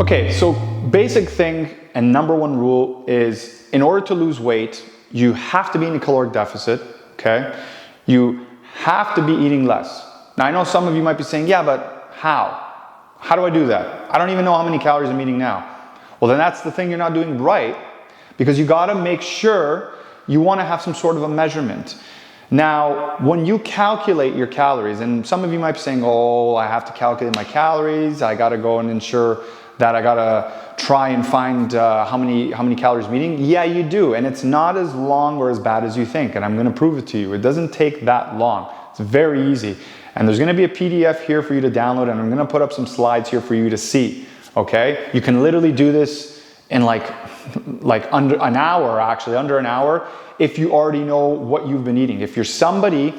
Okay, so basic thing and number one rule is in order to lose weight, you have to be in a caloric deficit, okay? You have to be eating less. Now I know some of you might be saying, yeah, but how? How do I do that? I don't even know how many calories I'm eating now. Well, then that's the thing you're not doing right, because you gotta make sure you wanna have some sort of a measurement. Now, when you calculate your calories, and some of you might be saying, oh, I have to calculate my calories, I gotta go and ensure that I gotta try and find how many calories I'm eating. Yeah, you do, and it's not as long or as bad as you think, and I'm gonna prove it to you. It doesn't take that long. It's very easy. And there's gonna be a PDF here for you to download, and I'm gonna put up some slides here for you to see, okay? You can literally do this in like under an hour, actually, under an hour, if you already know what you've been eating. If you're somebody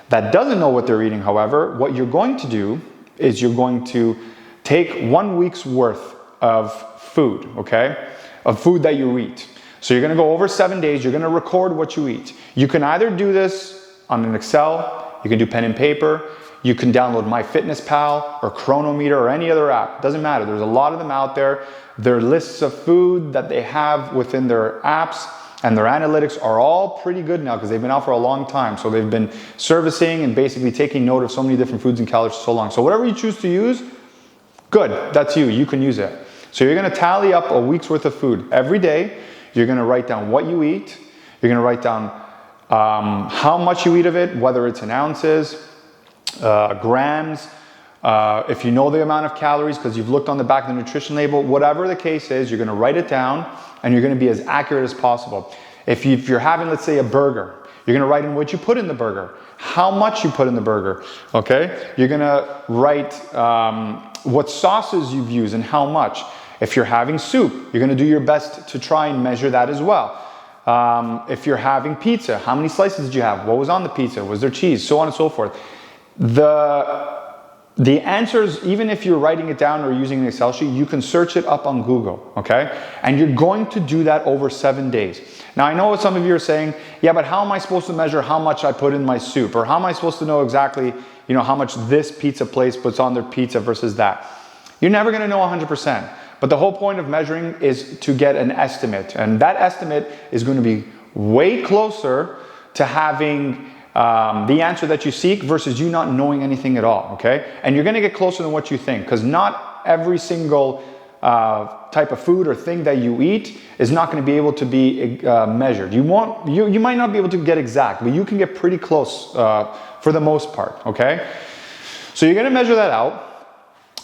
that doesn't know what they're eating, however, what you're going to do is you're going to take 1 week's worth of food, okay? Of food that you eat. So you're gonna go over 7 days, you're gonna record what you eat. You can either do this on an Excel, you can do pen and paper, you can download MyFitnessPal or Chronometer or any other app. It doesn't matter, there's a lot of them out there. Their lists of food that they have within their apps and their analytics are all pretty good now because they've been out for a long time. So they've been servicing and basically taking note of so many different foods and calories for so long. So whatever you choose to use, good, that's you can use it. So you're gonna tally up a week's worth of food. Every day, you're gonna write down what you eat, you're gonna write down how much you eat of it, whether it's in ounces, grams, if you know the amount of calories because you've looked on the back of the nutrition label, whatever the case is, you're gonna write it down and you're gonna be as accurate as possible. If you're having, let's say, a burger, you're gonna write in what you put in the burger, how much you put in the burger, okay? You're gonna write what sauces you've used and how much. If you're having soup, you're gonna do your best to try and measure that as well. If you're having pizza, how many slices did you have? What was on the pizza? Was there cheese? So on and so forth. The answers, even if you're writing it down or using an Excel sheet, you can search it up on Google, okay? And you're going to do that over 7 days. Now, I know what some of you are saying, yeah, but how am I supposed to measure how much I put in my soup? Or how am I supposed to know exactly, you know, how much this pizza place puts on their pizza versus that? You're never gonna know 100%. But the whole point of measuring is to get an estimate. And that estimate is gonna be way closer to having the answer that you seek versus you not knowing anything at all, okay? And you're gonna get closer than what you think, because not every single type of food or thing that you eat is not gonna be able to be measured. You might not be able to get exact, but you can get pretty close for the most part, okay? So you're gonna measure that out,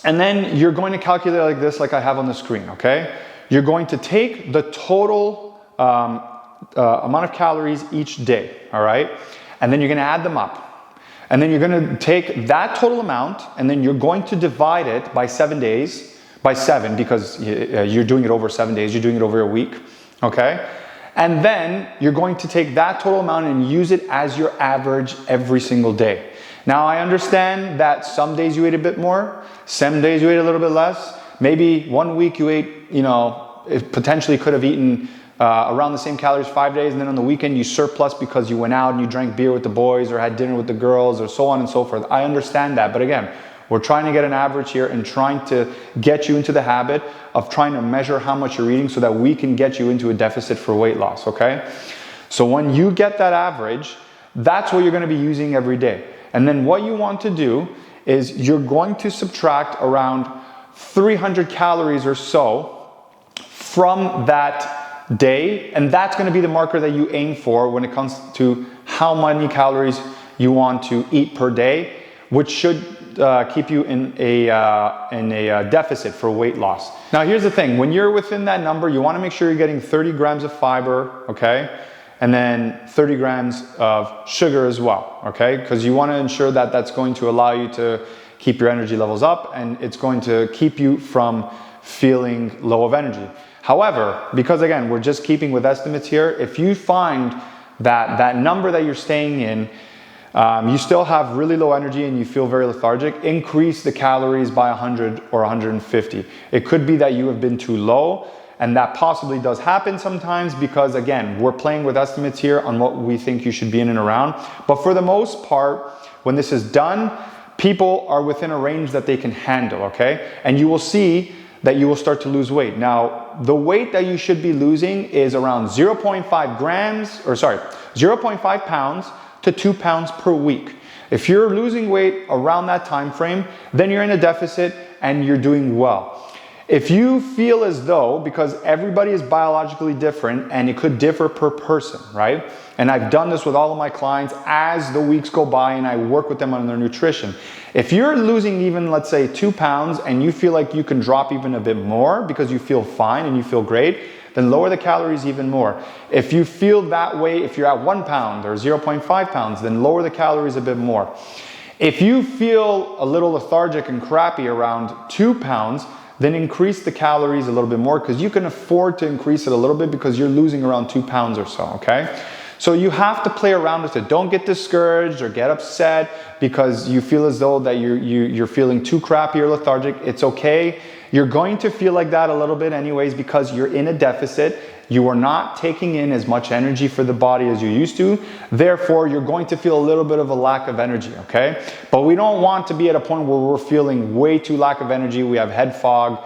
and then you're going to calculate like this, like I have on the screen, okay? You're going to take the total amount of calories each day, all right? And then you're gonna add them up. And then you're gonna take that total amount and then you're going to divide it by 7 days, by 7 because you're doing it over 7 days, you're doing it over a week, okay? And then you're going to take that total amount and use it as your average every single day. Now I understand that some days you ate a bit more, some days you ate a little bit less. Maybe 1 week you ate, you know, it potentially could have eaten around the same calories 5 days, and then on the weekend you surplus because you went out and you drank beer with the boys or had dinner with the girls or so on and so forth. I understand that, but again, we're trying to get an average here and trying to get you into the habit of trying to measure how much you're eating so that we can get you into a deficit for weight loss, okay? So when you get that average, that's what you're gonna be using every day. And then what you want to do is you're going to subtract around 300 calories or so from that day, and that's going to be the marker that you aim for when it comes to how many calories you want to eat per day, which should keep you in a deficit for weight loss. Now here's the thing, when you're within that number, you want to make sure you're getting 30 grams of fiber, okay? And then 30 grams of sugar as well, okay? Because you want to ensure that that's going to allow you to keep your energy levels up and it's going to keep you from feeling low of energy. However, because again, we're just keeping with estimates here, if you find that that number that you're staying in, you still have really low energy and you feel very lethargic, increase the calories by 100 or 150. It could be that you have been too low, and that possibly does happen sometimes because again, we're playing with estimates here on what we think you should be in and around. But for the most part, when this is done, people are within a range that they can handle, okay? And you will see that you will start to lose weight. Now, the weight that you should be losing is around 0.5 pounds to 2 pounds per week. If you're losing weight around that time frame, then you're in a deficit and you're doing well. If you feel as though, because everybody is biologically different and it could differ per person, right? And I've done this with all of my clients as the weeks go by and I work with them on their nutrition. If you're losing even, let's say, 2 pounds and you feel like you can drop even a bit more because you feel fine and you feel great, then lower the calories even more. If you feel that way, if you're at 1 pound or 0.5 pounds, then lower the calories a bit more. If you feel a little lethargic and crappy around 2 pounds, then increase the calories a little bit more, because you can afford to increase it a little bit because you're losing around 2 pounds or so, okay? So you have to play around with it. Don't get discouraged or get upset because you feel as though that you're feeling too crappy or lethargic. It's okay. You're going to feel like that a little bit anyways because you're in a deficit. You are not taking in as much energy for the body as you used to. Therefore, you're going to feel a little bit of a lack of energy, okay? But we don't want to be at a point where we're feeling way too lack of energy. We have head fog.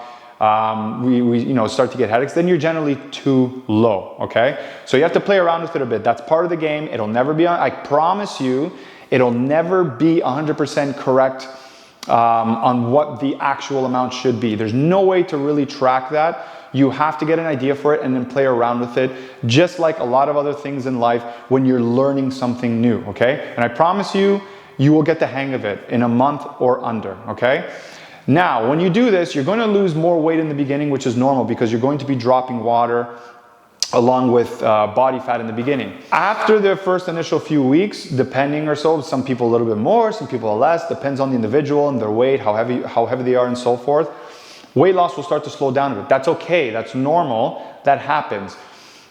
We start to get headaches. Then you're generally too low, okay? So you have to play around with it a bit. That's part of the game. It'll never be, I promise you, it'll never be 100% correct on what the actual amount should be. There's no way to really track that. You have to get an idea for it and then play around with it, just like a lot of other things in life when you're learning something new, okay? And I promise you, you will get the hang of it in a month or under, okay? Now, when you do this, you're going to lose more weight in the beginning, which is normal because you're going to be dropping water along with body fat in the beginning. After the first initial few weeks, depending or so, some people a little bit more, some people less, depends on the individual and their weight, how heavy they are and so forth. Weight loss will start to slow down a bit. That's okay, that's normal, that happens.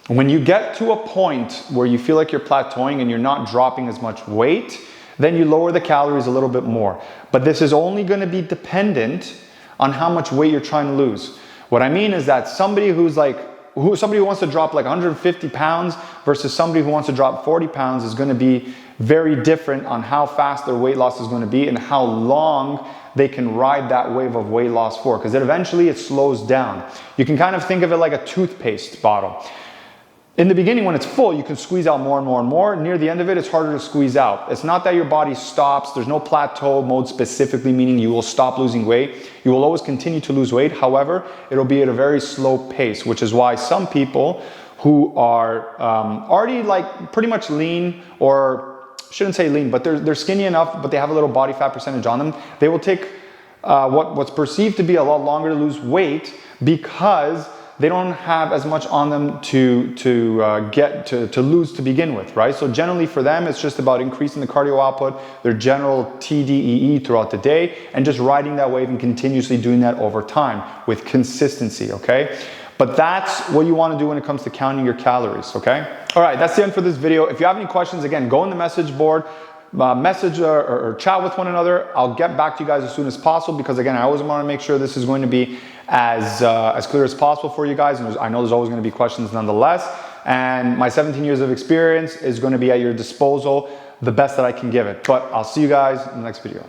When you get to a point where you feel like you're plateauing and you're not dropping as much weight, then you lower the calories a little bit more. But this is only going to be dependent on how much weight you're trying to lose. What I mean is that somebody who wants to drop like 150 pounds versus somebody who wants to drop 40 pounds is going to be very different on how fast their weight loss is going to be and how long they can ride that wave of weight loss for, because eventually it slows down. You can kind of think of it like a toothpaste bottle. In the beginning, when it's full, you can squeeze out more and more and more. Near the end of it, it's harder to squeeze out. It's not that your body stops. There's no plateau mode specifically, meaning you will stop losing weight. You will always continue to lose weight. However, it'll be at a very slow pace, which is why some people who are already like pretty much lean, or shouldn't say lean, but they're skinny enough, but they have a little body fat percentage on them, they will take what's perceived to be a lot longer to lose weight because they don't have as much on them to lose to begin with, right? So generally for them, it's just about increasing the cardio output, their general TDEE throughout the day, and just riding that wave and continuously doing that over time with consistency, okay? But that's what you want to do when it comes to counting your calories, okay? All right, that's the end for this video. If you have any questions, again, go in the message board, message or chat with one another. I'll get back to you guys as soon as possible because, again, I always want to make sure this is going to be as clear as possible for you guys. And I know there's always going to be questions nonetheless. And my 17 years of experience is going to be at your disposal, the best that I can give it. But I'll see you guys in the next video.